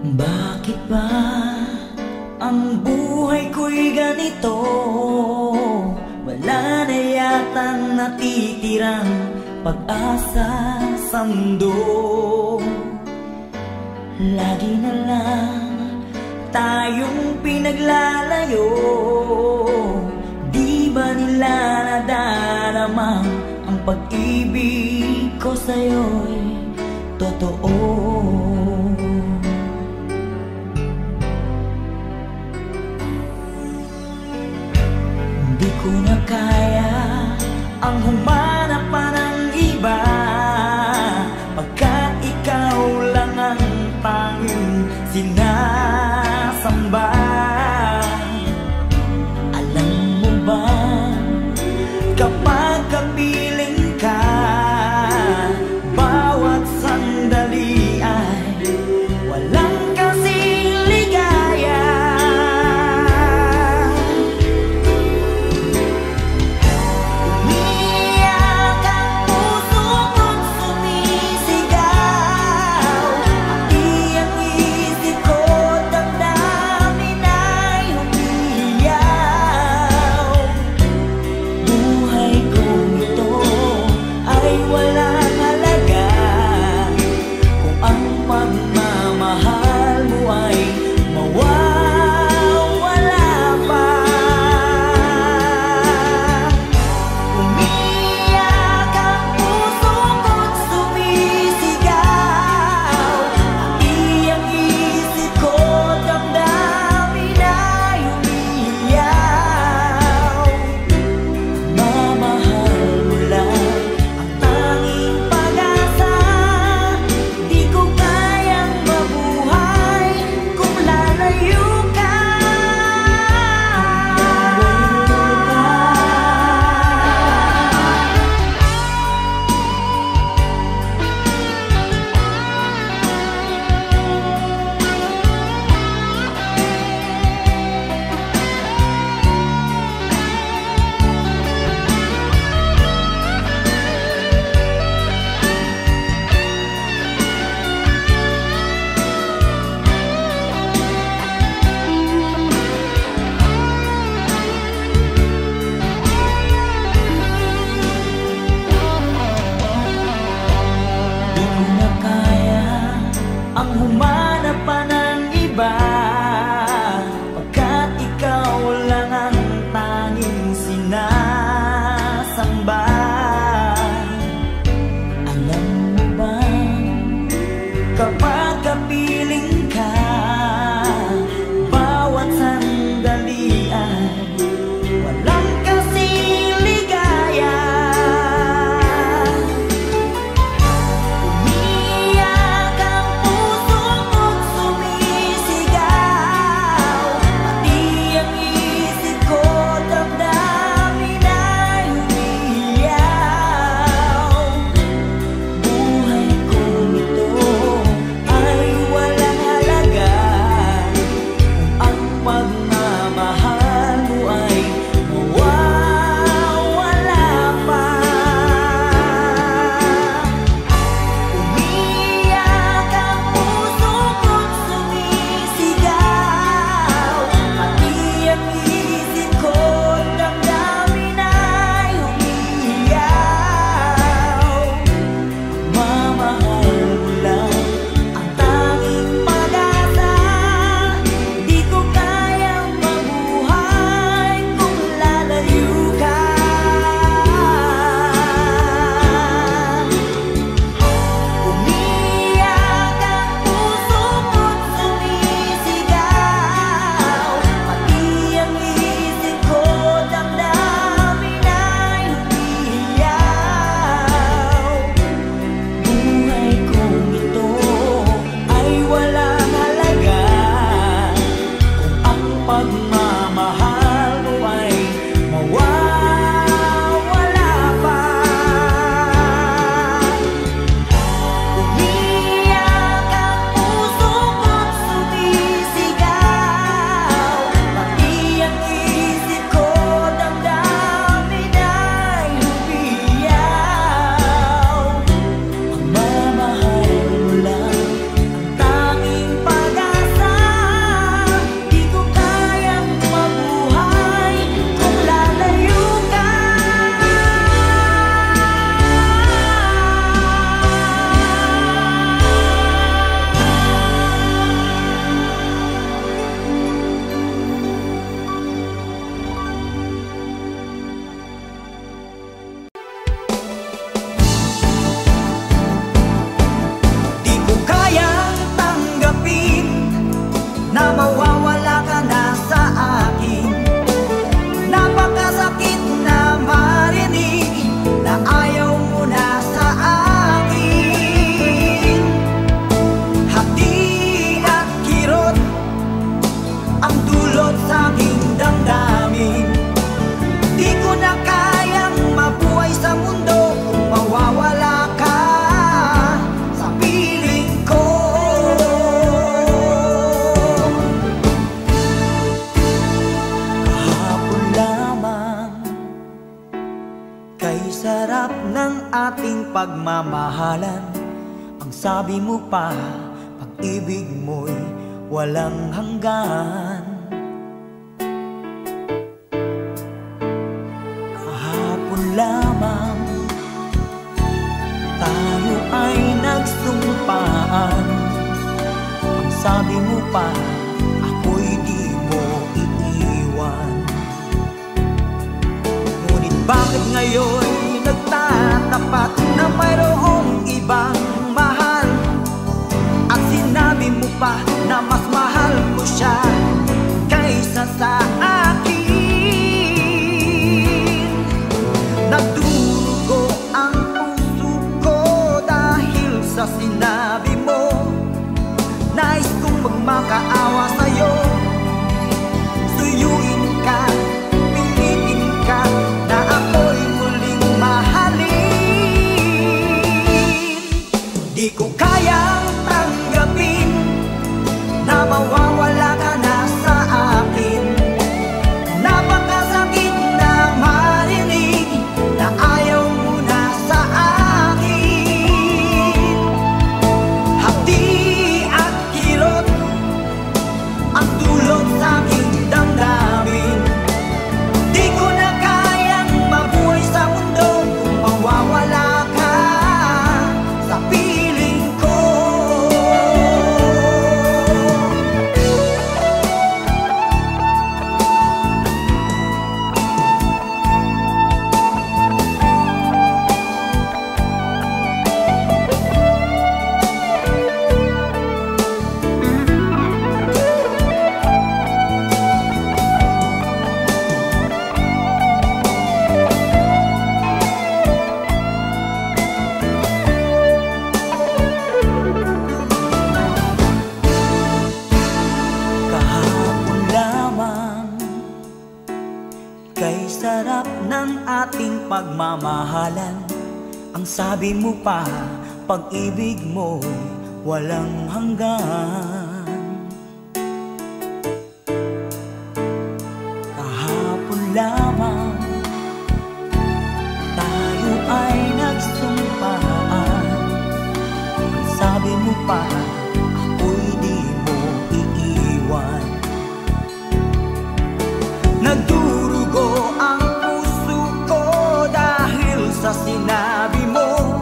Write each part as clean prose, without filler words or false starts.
Bakit ba ang buhay ko'y ganito? Wala na yatang natitirang pag-asa sa mundo. Lagi na lang tayong pinaglalayo. Di ba nila nadarama ang pag-ibig ko sa'yo'y totoo? Di ko na kaya ang humanap pa ng iba, pagkat ikaw lang ang tanging sinasamba. Alam mo ba, kapag kapiling ka, bawat sandali ay walang kasing ligaya. Umiyak ang puso ko't sumisigaw, pati ang isip ko, damdamin ay umiiyaw. Buhay kong ito ay walang halaga kung ang pagmamahal mo ay mawawala pa. Umiyak ang puso ko't sumisigaw, pati ang isip ko, damdamin ay umiiyaw. Mamahal mo lang ang tanging pag-asa. Di ko kayang mabuhay kung lalayo ka. Di ko na kaya ang humanap pa ng iba, pagkat ikaw lang ang tanging sinasamba. Alam mo ba, kapag kapiling ka, bawat sandali ay walang kasing ligaya. Umiyak ang puso ko pagmamahalan. Ang sabi mo pa, pag-ibig mo'y walang hanggan. Kahapon lamang tayo ay nagsumpaan. Ang sabi mo pa, ako'y di mo iiwan. Ngunit bakit ngayon nagtatapat na mayroong ibang mahal? At sinabi mo pa na mas mahal mo siya kaysa sa akin. Nagdurugo ang puso ko dahil sa sinabi mo. Nais kong magmakaawa sa'yo, suyuin ka, pilitin ka na ako'y muling mahalin. Di ko kayang tanggapin na mawawala ka na sa akin. Napakasakit na marinig na ayaw mo na sa akin. Hapdi at kirot ang dulot sa aking damdamin. Di ko na kayang mabuhay sa mundo kung mawawala ka sa piling ko. Kahapon lamang kay sarap ng ating pagmamahalan. Ang sabi mo pa, pag-ibig mo'y walang hanggan. Kahapon lamang tayo ay nagsumpaan. Ang sabi mo pa, ako'y di mo iiwan. Nagdurugo ang puso ko dahil sa sinabi mo.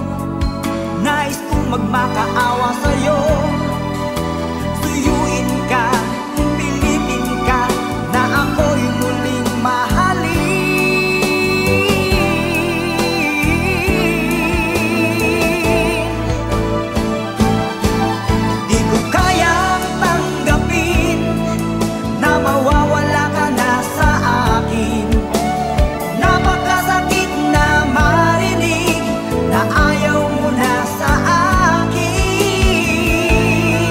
Nais kong magmakaawa sa'yo, suyuin ka, pilitin ka na ako'y muling mahalin. Di ko kayang tanggapin na mawawala ka na sa akin. Napakasakit na marinig na ayaw mo na sa akin.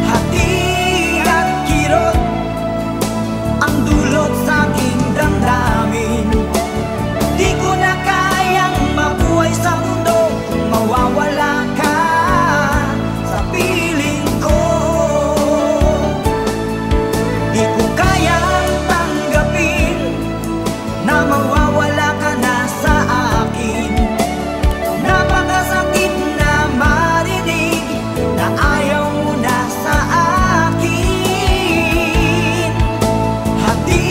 Hati at kirot ang dulot sa aking damdamin. Di ko na kayang mabuhay sa mundo kung mawawala ka sa piling ko. Di ko kayang tanggapin na mawawala ka na sa akin. Napakasakit na marinig na ayaw mo na sa akin. Hati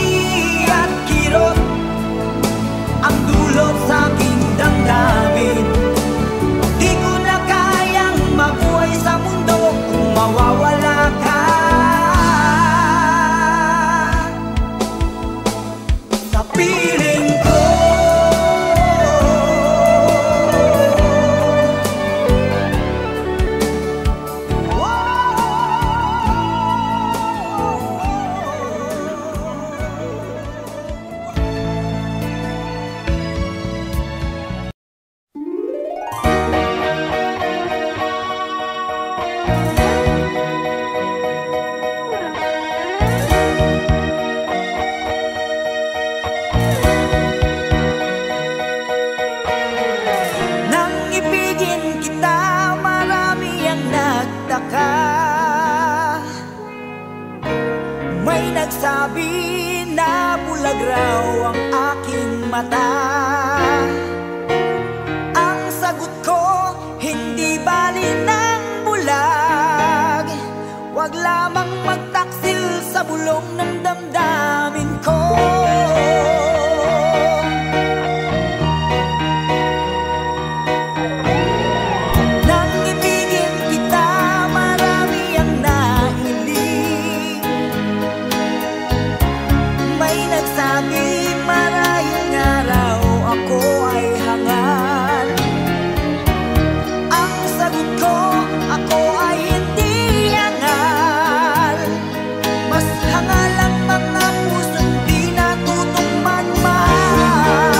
at kirot ang dulot sa aking damdamin. Di ko na kayang mabuhay sa mundo kung mawawala ka sa piling ko. Nang ibigin kita, marami ang nagtaka. May nagsabi na bulag raw ang aking mata. Ang sagot ko Wag lamang magtaksil sa bulong ng damdamin ko. Nang ibigin kita, marami ang nahiling. May nagsabi marahil araw ako ay hangal. Ang sagot ko, ako ay hindi hangal. Mas hangal ang mga pusong di natutong magmahal.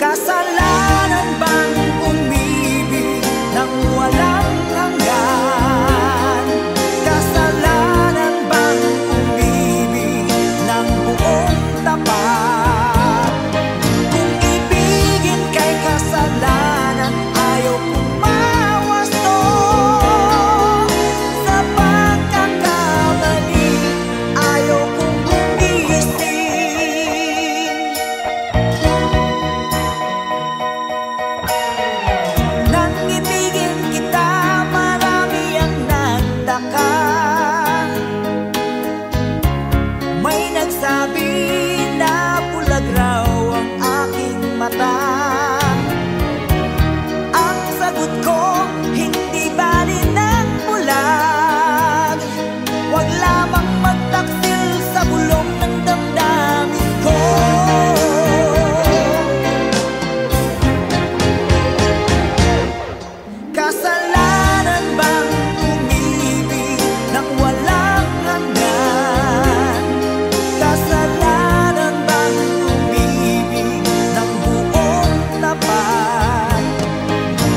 Kasalanan bang umibig nang walang hanggan? Kasalanan bang umibig ng buong tapat? Kung ibigin kay kasalanan, ayaw kong mawasto. Sa pagkakamali, ayaw kong gumising. Nang ibigin kita, marami ang nagtaka. May nagsabi na bulag raw ang aking mata. Ang sagot ko, hindi bali ng bulag. Wag lamang magtaksil sa bulong ng damdamin ko. Kasalanan bang umibig nang walang hanggan? Kasalanan bang umibig ng buong tapat?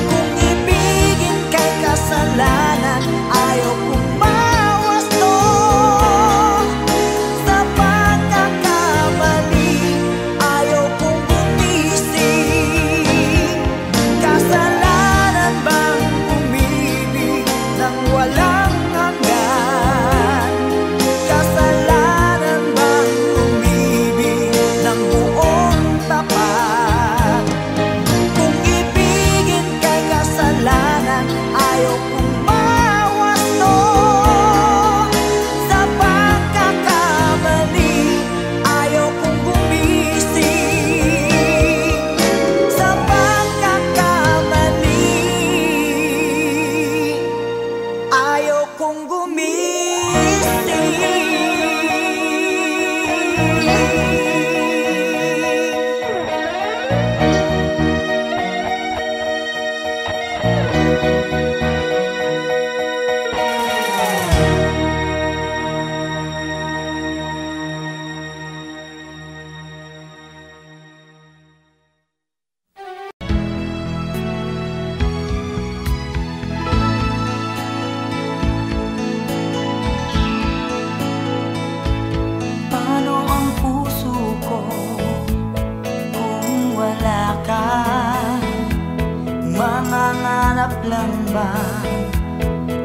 Kung ibigin kay kasalanan, ayaw kong mawasto. Sa pagkakamali, ayaw kong gumising. Kasalanan bang umibig nang walang hanggan? Kasalanan bang umibig ng buong tapat? Kung ibigin kay kasalanan, ayaw kong mawasto. Sa pagkakamali, ayaw kong gumising. Sa pagkakamali, ayaw kong gumising. Paano ang puso ko kung wala ka? Mangangarap lang ba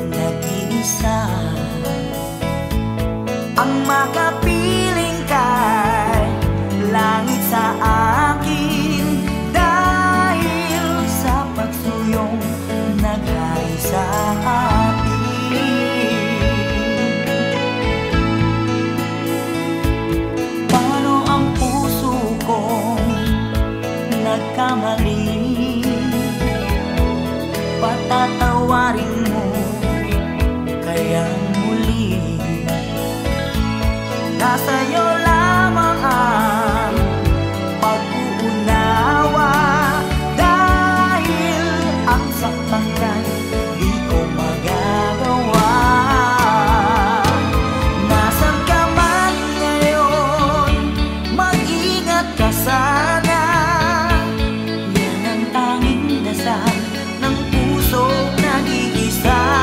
nag-iisa? Ang makapiling kay langit sa akin, dahil sa pagsuyong naghari sa atin. Paano ang puso kong nagkamali? Patatawarin mo kaya muli. Nasa'yo lamang ang pag-uunawa, dahil ang saktan kay di ko magagawa. Nasaan ka man ngayon, mag-ingat ka sana. Yan ang tanging dasal ng pusong nag-iisa.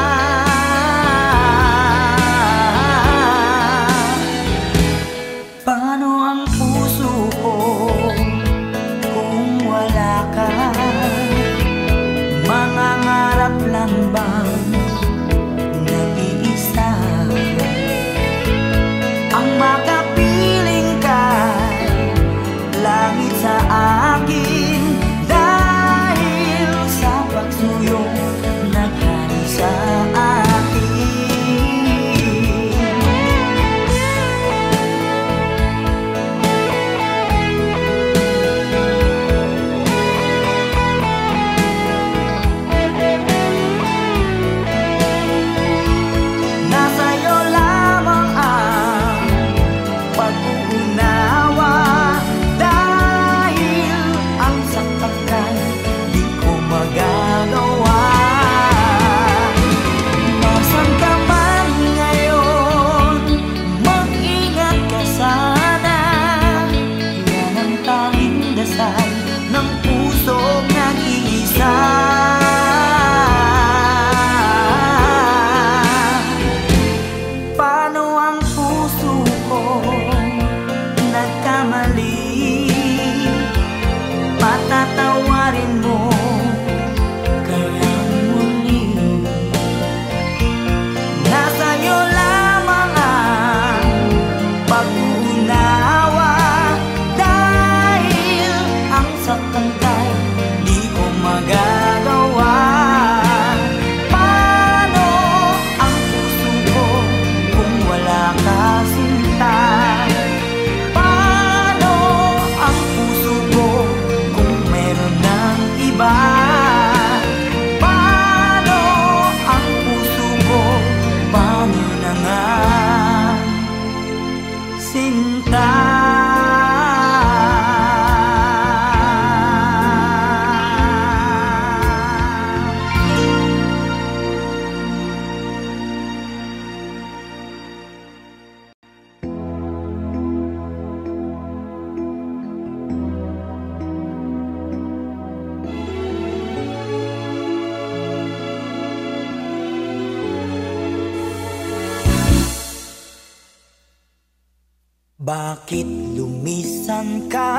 Bakit lumisan ka?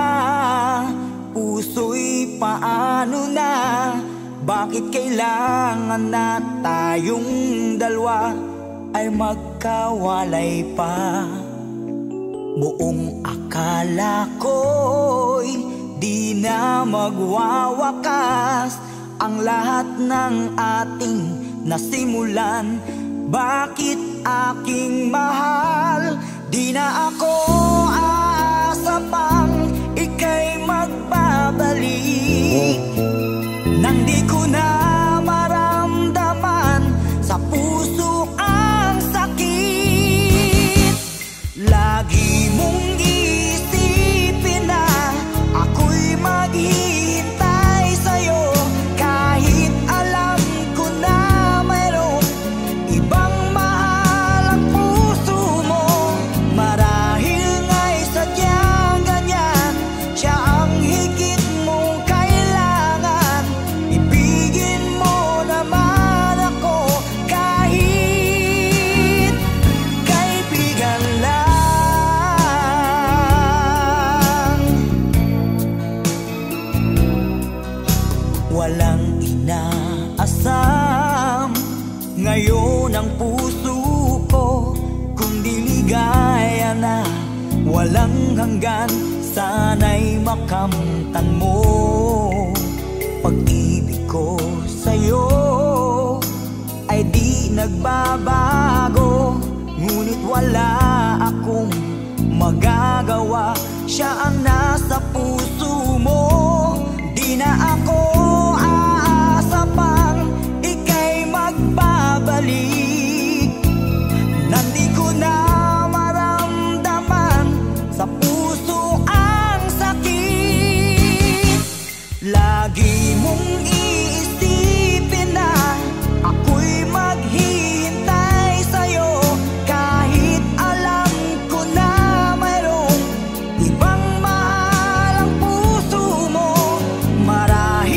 Puso'y paano na? Bakit kailangan na tayong dalawa ay magkawalay pa? Buong akala ko'y di na magwawakas ang lahat ng ating nasimulan. Bakit aking mahal, di na ako aasa pang ika'y magbabalik, nang di ko na maramdaman sa puso ang sakit. Lagi mong isipin na ako'y maghihintay sa'yo, kahit alam ko na mayroong ibang mahal ang puso mo. Marahil nga'y sadyang ganyan, siya ang higit mong kailangan. Ibigin mo naman ako kahit kaibigan lang. Walang inaasam ngayon ang puso ko, kundi ligaya na walang hanggan. Sana'y makamtan mo pag-ibig ko sa'yo ay di nagbabago, ngunit wala akong magagawa. Siya ang nasa puso mo, di na ako aasa pang ika'y magbabalik, nang di ko na maramdaman sa puso ang sakit. Lagi mong iisipin na ako'y maghihintay sa'yo, kahit alam ko na mayroong ibang mahal ang puso mo. Marahil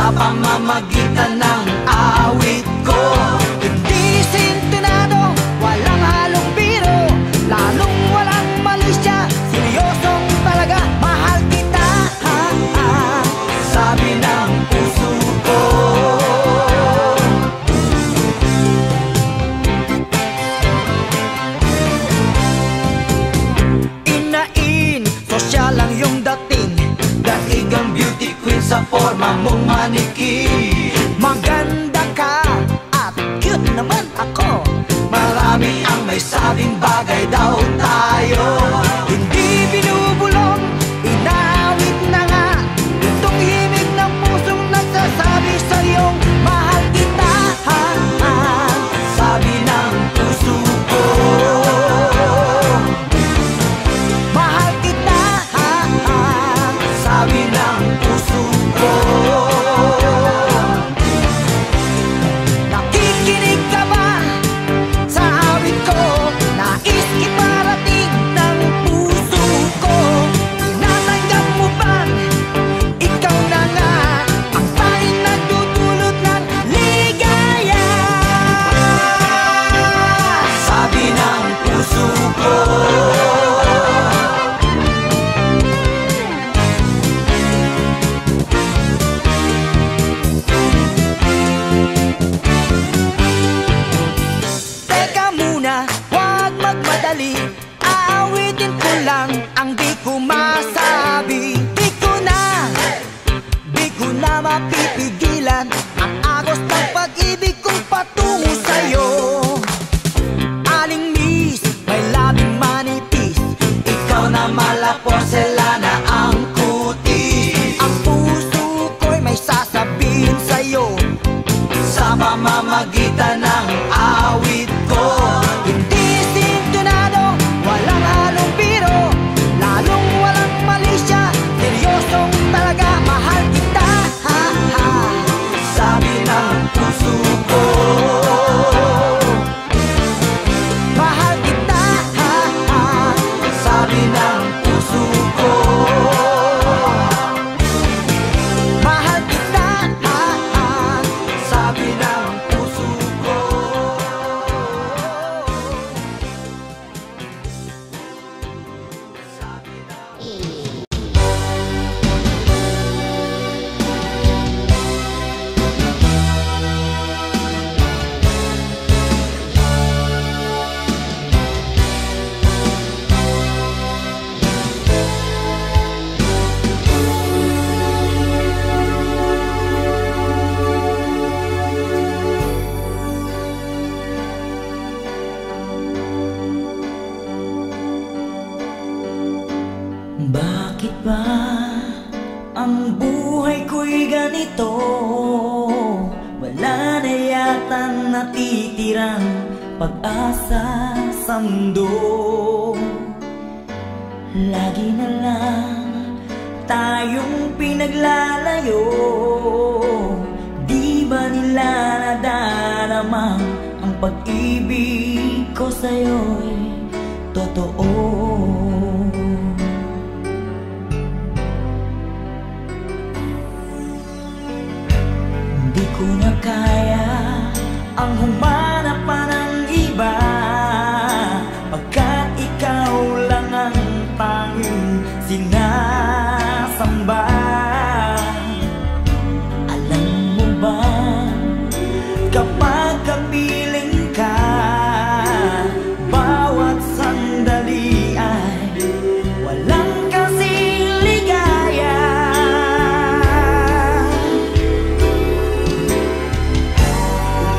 sa pamamagitan ng awit ko. Hindi sintonado, walang halong biro, lalong walang malisya, seryosong talaga, mahal kita, sabi ng puso ko. Inain, sosyal lang yung dating, daig ang beauty queen sa forma mong maniki. Maganda ka at cute naman ako, marami ang may sabing bagay daw tayo. Hindi binubulong, inawit na nga, itong himig ng pusong nagsasabi sa'yong mahal kita, sabi ng puso ko. Mahal kita, sabi ng puso ko. Nakikinig ka ba sa awit ko? Nais iparating ng puso ko. Natanggap mo bang ikaw na nga ang tanging nagdudulot ng ligaya? Sabi ng puso ko. Teka muna, huwag magmadali, aawitin ko lang ang di ko masabi. Di ko na mapipigilan ang agos ng pag-ibig kong patungo sa'yo. Aling miss, may labing manipis, ikaw na mala porselana ang kutis. Ang puso ko'y may sasabihin sa'yo sa pamamagitan ng awit ko. Hindi sintonado, walang halong biro, lalong walang malisya, seryosong talaga, mahal kita, sabi ng puso ko. Mahal kita, sabi ng puso ko. Mahal kita, sabi ng puso ko. Bakit ba ang buhay ko'y ganito? Wala na yata natitirang pag-asa sa mundo. Lagi na lang tayong pinaglalayo. Di ba nila nadarama ang pag-ibig ko sa'yo'y totoo? Di ko na kaya ang humanap pa ng iba, pagkat ikaw lang ang tanging sinasamba. Alam mo ba, kapag kapiling ka, bawat sandali ay walang kasing ligaya.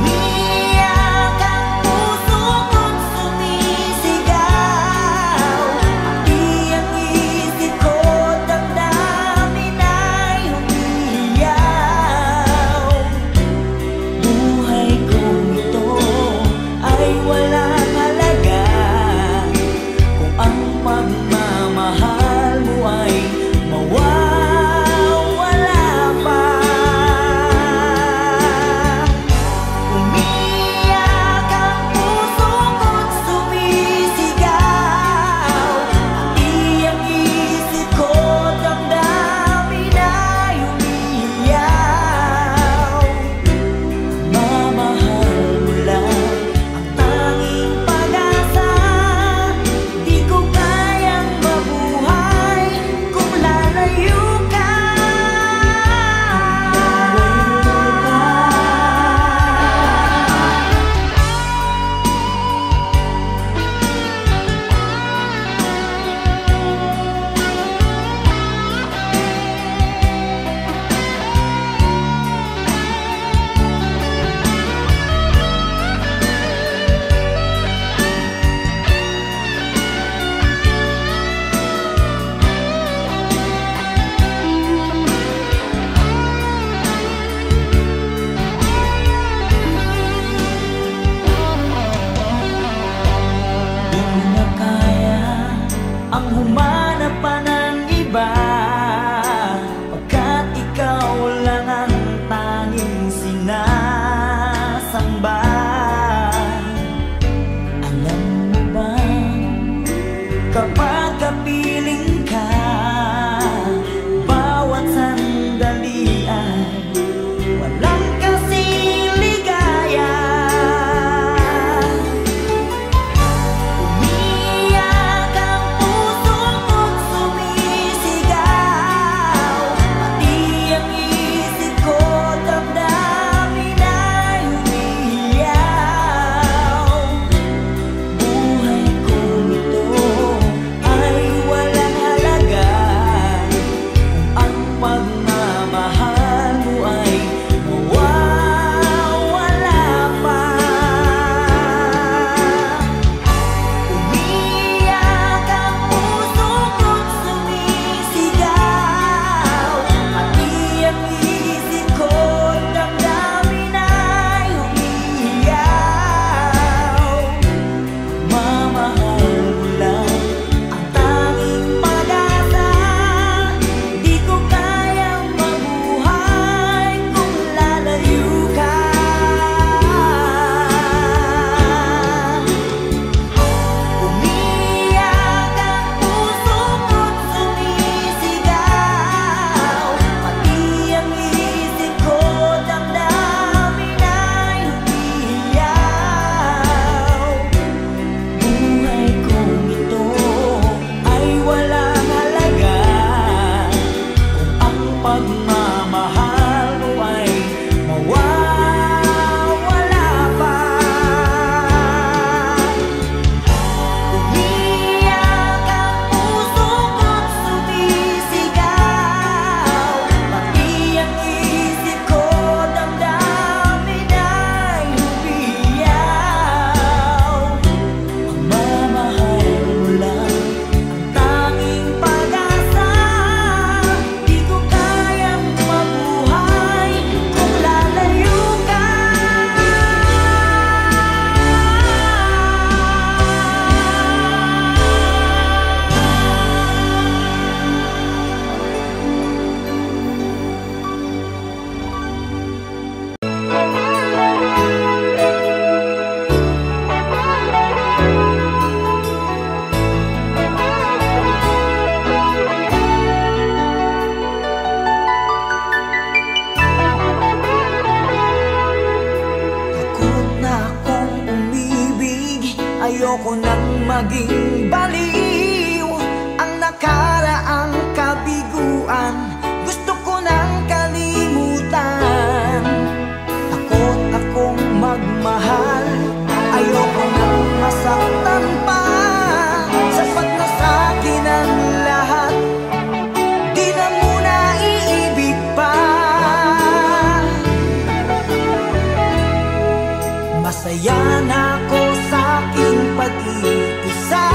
Umiyak ang puso Ayoko nang maging baliw ang nakaraang kabiguan. Gusto ko nang kalimutan. Takot akong magmahal. Ayoko nang masaktan pa. Sapat na sa'kin ang lahat. Di na muna iibig pa. Masaya na ako sa aking pag-iisa.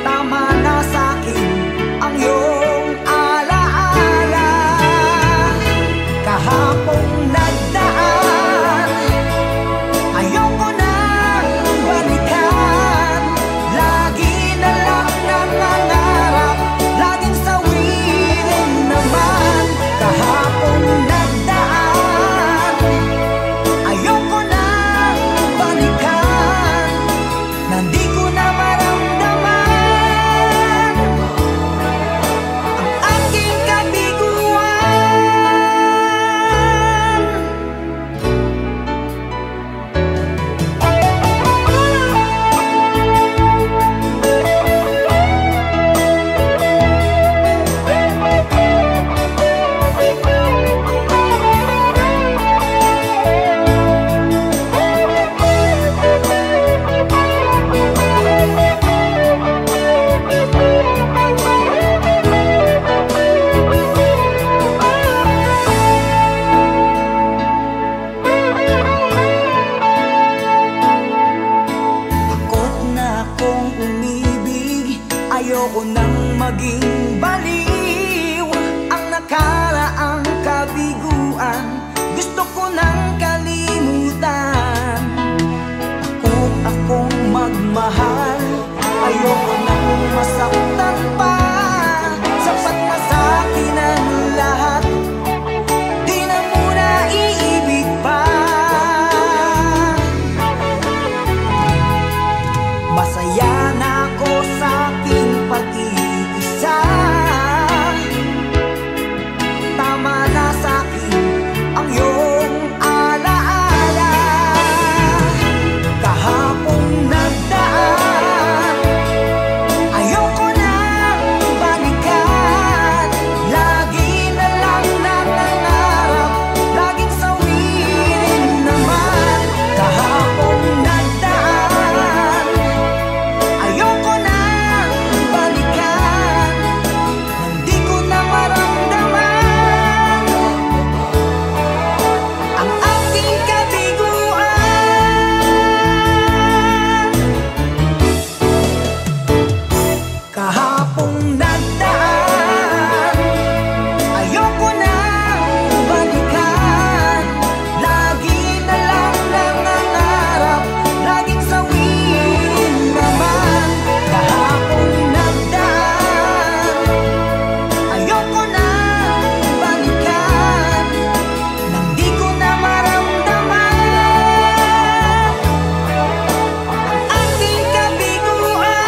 Tama na sa'kin ang iyong alaala. Kahapong nagdaan, ayoko nang balikan. Lagi na lang nangangarap, laging sawirin naman. Kahapong nagdaan, ayoko nang balikan. Nandi ko na maramdaman ang aking kabiguan. Takot na akong umibig. Ayoko nang maging baliw ang nakaraang kabiguan. Gusto ko nang kalimutan. Takot akong magmahal. Ayoko nang masaktan pa. Sapat na sa'kin ang lahat. Di na muna iibig pa. Masaya na ako sa aking pag-iisa. Tama na sa'kin ang iyong alaala. Kahapong nagdaan, ayoko nang balikan. Lagi na lang nangangarap, laging sawirin naman. Kahapong nagdaan, ayoko nang balikan. Hindi ko na maramdaman ang aking kabiguan. Kahapong nagdaan, ayoko nang balikan. Lagi na lang nangangarap, laging sawirin naman. Kahapong nagdaan, ayoko nang balikan. Nang di ko na maramdaman ang aking kabiguan.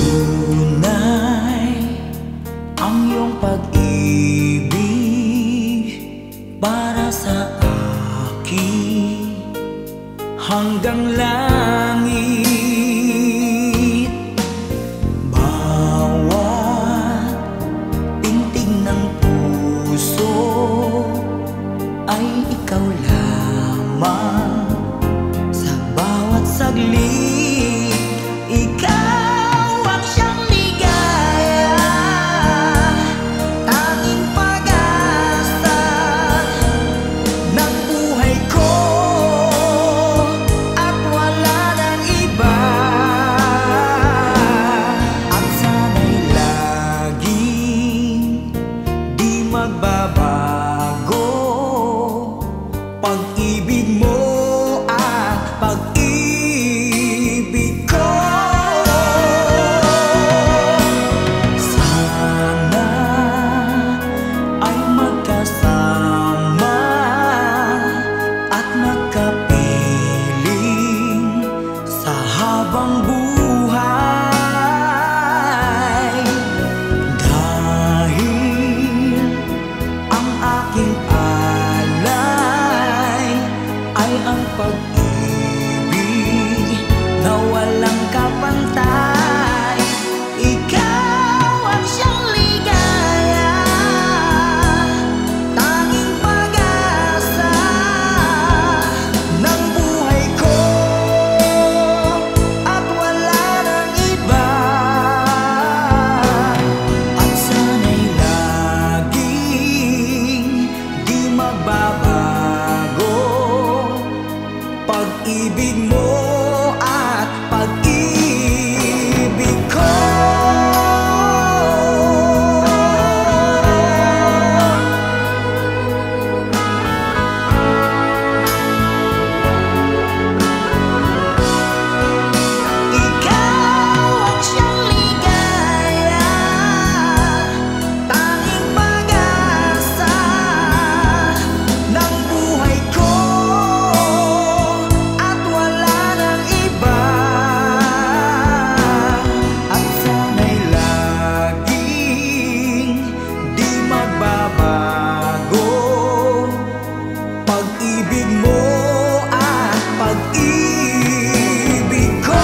Tunay ang iyong pag-ibig para sa akin hanggang langit. Bawat tintig ng puso ay ikaw lamang. Sa bawat saglit, ikaw ang siyang ligaya. Tanging pag-asa ng buhay ko, at wala nang iba. At sana'y laging di magbabago pag-ibig mo at pag-ibig ko. kapiling sa habang buhay. Dahil ang aking alay ay ang pag-ibig na walang kapantay. Ikaw ang siyang ligaya, tanging pag-asa ng buhay ko, at wala nang iba. At sana'y laging di magbabago pag-ibig mo at pag-ibig ko. Ikaw ang siyang ligaya, tanging pag-asa ng buhay ko, at wala nang iba. At sana'y laging di magbabago pag-ibig mo at pag-ibig ko.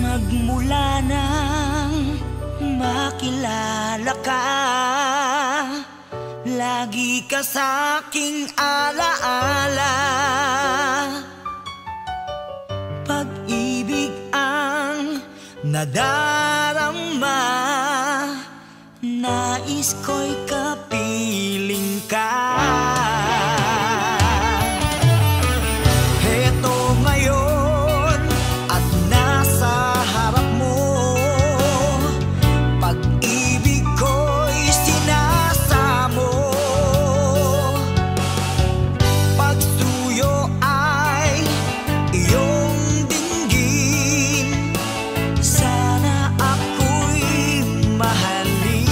Magmula nang makilala ka, lagi ka sa'king alaala. Pag-ibig ang nadarama, nais ko'y kapiling ka. Heto ngayon at nasa harap mo, pag-ibig ko'y sinasamo. Pagsuyo ay iyong dinggin, sana ako'y mahalin.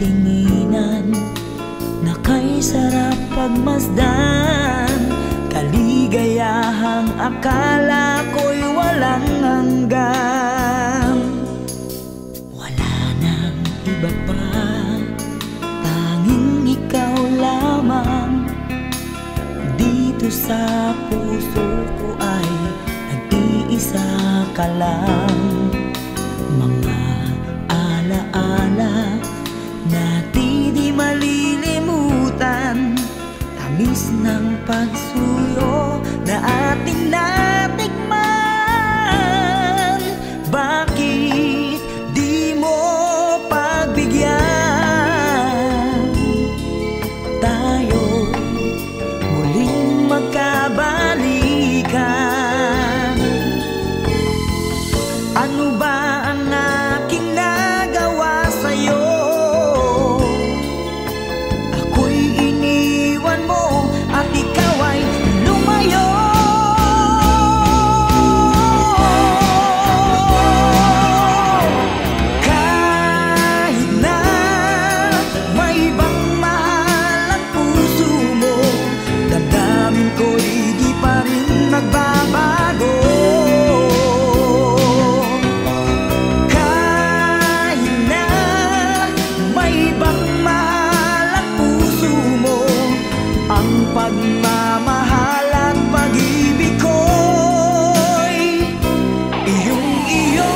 tinginan na kay sarap pagmasdan, kaligayahang akala ko'y walang hanggan. Wala nang iba pa, tanging ikaw lamang. Dito sa puso ko ay nag-iisa ka lang. Mga alaala na di malilimutan, tamis ng pagsuyo na ating natikman. Bakit di mo pagbigyan? Tayo'y muling magkabalikan. Ano ba ang aking nagawa sa'yo? Ako'y iniwan mo at ikaw ay lumayo. Kahit na may ibang mahal ang puso mo, damdamin ko'y di pa rin nagbabago. Pagmamahal at pag-ibig ko'y iyong-iyo.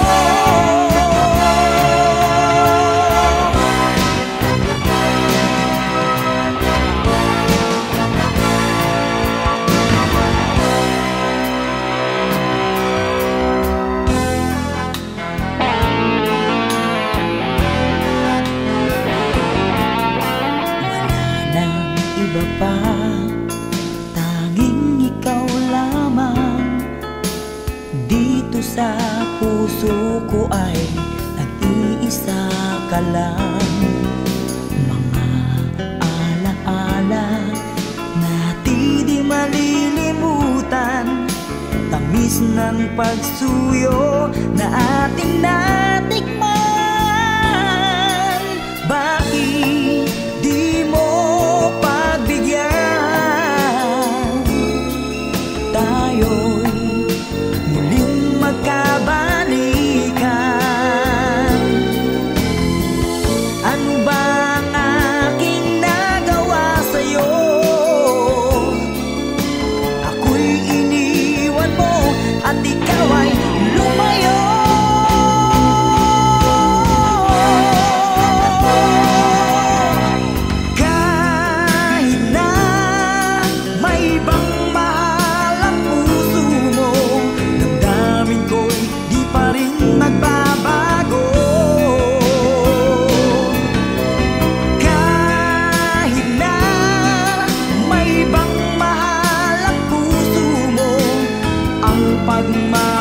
Wala nang iba pa, dito sa puso ko ay nag-iisa ka lang. Mga alaala na di malilimutan, tamis ng pagsuyo na ating natikman. Bakit di mo pagbigyan? Tayo'y muling magkabalikan. Ano ba ang aking nagawa sa'yo? Ako'y iniwan mo at ikaw ay lumayo. Kahit na may ibang mahal ang puso mo, damdamin ko'y di pa rin nagbabago. Kahit na may ibang mahal ang puso mo, ang pagmamahal